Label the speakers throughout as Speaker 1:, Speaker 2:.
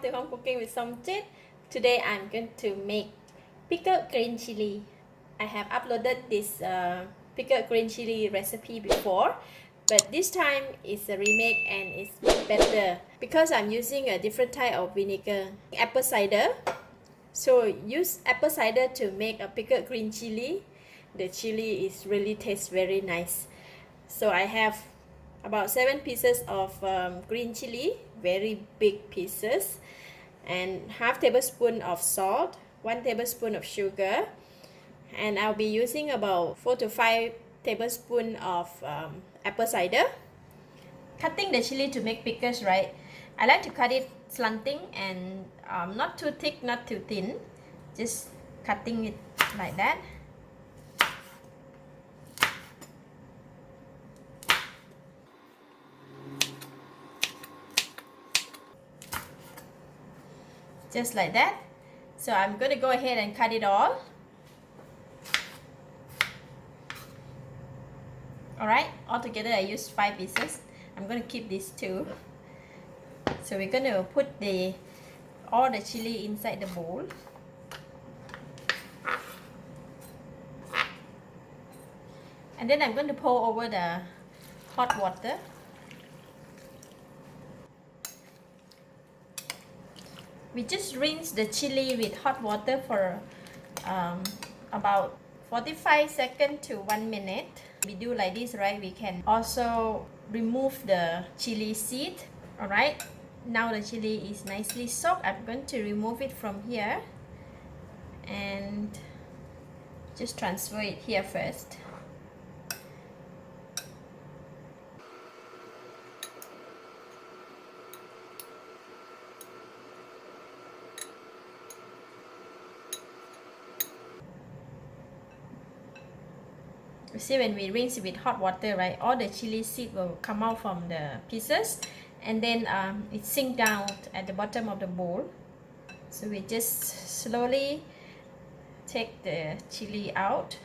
Speaker 1: welcome to Home Cooking with Somjit. Today I'm going to make pickled green chili. I have uploaded this pickled green chili recipe before, but this time it's a remake and it's better because I'm using a different type of vinegar, apple cider. So use apple cider to make a pickled green chili. The chili is really tastes very nice. So I have about 7 pieces of green chili, very big pieces, and half tablespoon of salt, 1 tablespoon of sugar, and I'll be using about 4 to 5 tablespoon of apple cider. Cutting the chili to make pickles, right? I like to cut it slanting and not too thick, not too thin, just cutting it like that. Just like that. So I'm going to go ahead and cut it all. Alright, altogether I used 5 pieces. I'm going to keep these 2. So we're going to put all the chili inside the bowl. And then I'm going to pour over the hot water. We just rinse the chili with hot water for about 45 seconds to 1 minute. We do like this, right? We can also remove the chili seed. Alright, now the chili is nicely soaked. I'm going to remove it from here and just transfer it here first. You see, when we rinse it with hot water, right, all the chili seed will come out from the pieces, and then it sink down at the bottom of the bowl. So we just slowly take the chili out.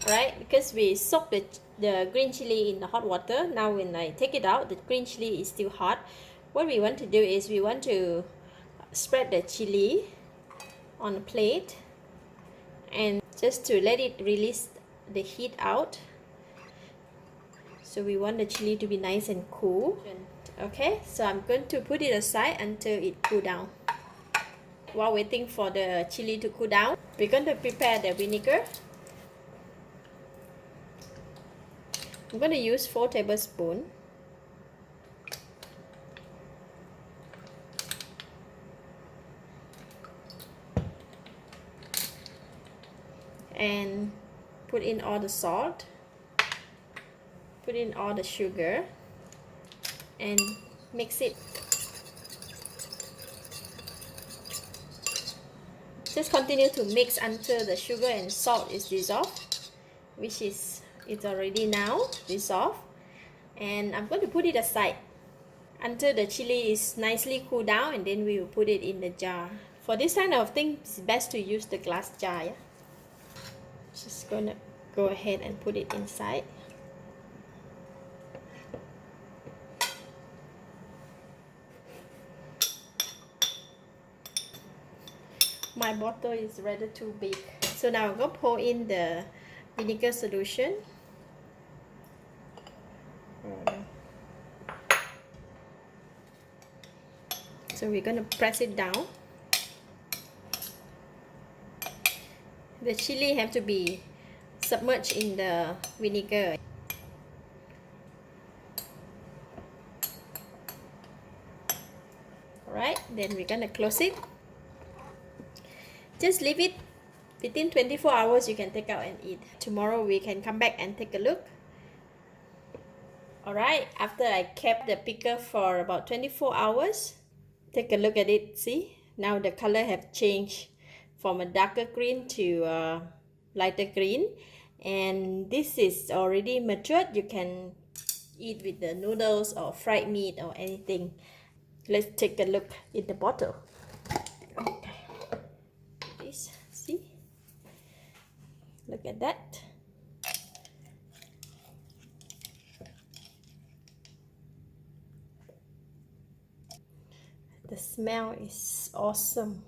Speaker 1: Right, because we soak the green chili in the hot water. Now when I take it out, the green chili is still hot. What we want to do is we want to spread the chili on a plate and just to let it release the heat out. So we want the chili to be nice and cool. Okay, so I'm going to put it aside until it cool down. While waiting for the chili to cool down, we're going to prepare the vinegar. I'm going to use 4 tablespoons. And put in all the salt, put in all the sugar, and mix it. Just continue to mix until the sugar and salt is dissolved, which is it's already now dissolved. And I'm going to put it aside until the chili is nicely cooled down, and then we will put it in the jar. For this kind of thing, it's best to use the glass jar. Yeah? Just gonna go ahead and put it inside. My bottle is rather too big, so now I'm gonna pour in the vinegar solution. So we're gonna press it down. The chili have to be submerged in the vinegar. Alright, then we're gonna close it. Just leave it within 24 hours. You can take out and eat. Tomorrow we can come back and take a look. Alright, after I kept the pickle for about 24 hours, take a look at it. See, now the color have changed from a darker green to lighter green, and this is already matured. You can eat with the noodles or fried meat or anything. Let's take a look in the bottle. Okay, this, see, look at that. smell is awesome.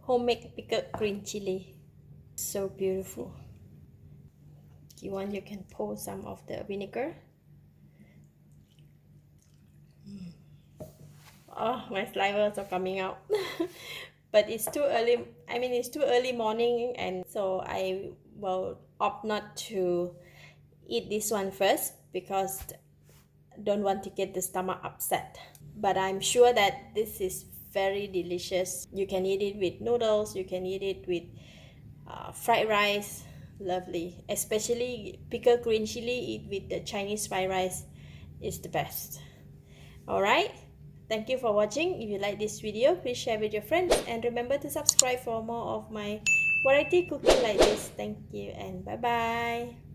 Speaker 1: Homemade pickled green chili. So beautiful. If you want, you can pour some of the vinegar. Oh, my salivas are coming out. But it's too early. I mean, it's too early morning, and so I will opt not to eat this one first because I don't want to get the stomach upset. But I'm sure that this is very delicious. You can eat it with noodles, you can eat it with fried rice. Lovely, especially pickled green chili. Eat with the Chinese fried rice is the best. All right, thank you for watching. If you like this video, please share with your friends and remember to subscribe for more of my variety cooking like this. Thank you and bye bye.